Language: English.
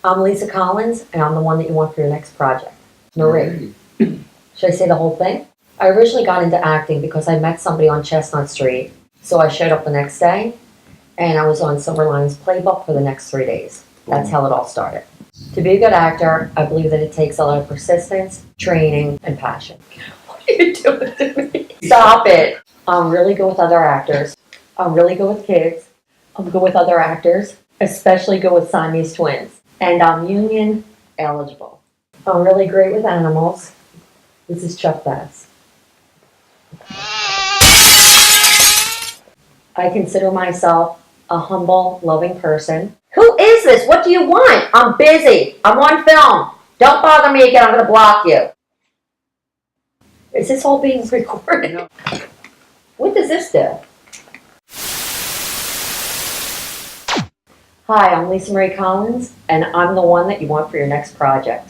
I'm Lisa Colllins, and I'm the one that you want for your next project. Marie. Should I say the whole thing? I originally got into acting because I met somebody on Chestnut Street, so I showed up the next day, and I was on Silverline's playbook for the next 3 days. That's how it all started. To be a good actor, I believe that it takes a lot of persistence, training, and passion. What are you doing to me? Stop it. I'm really good with other actors. I'm really good with kids. I'm good with other actors, especially good with Siamese twins. And I'm union eligible. I'm really great with animals. This is Chuck Bass. I consider myself a humble, loving person. Who is this? What do you want? I'm busy. I'm on film. Don't bother me again. I'm going to block you. Is this all being recorded? No. What does this do? Hi, I'm Lisa Marie Colllins, and I'm the one that you want for your next project.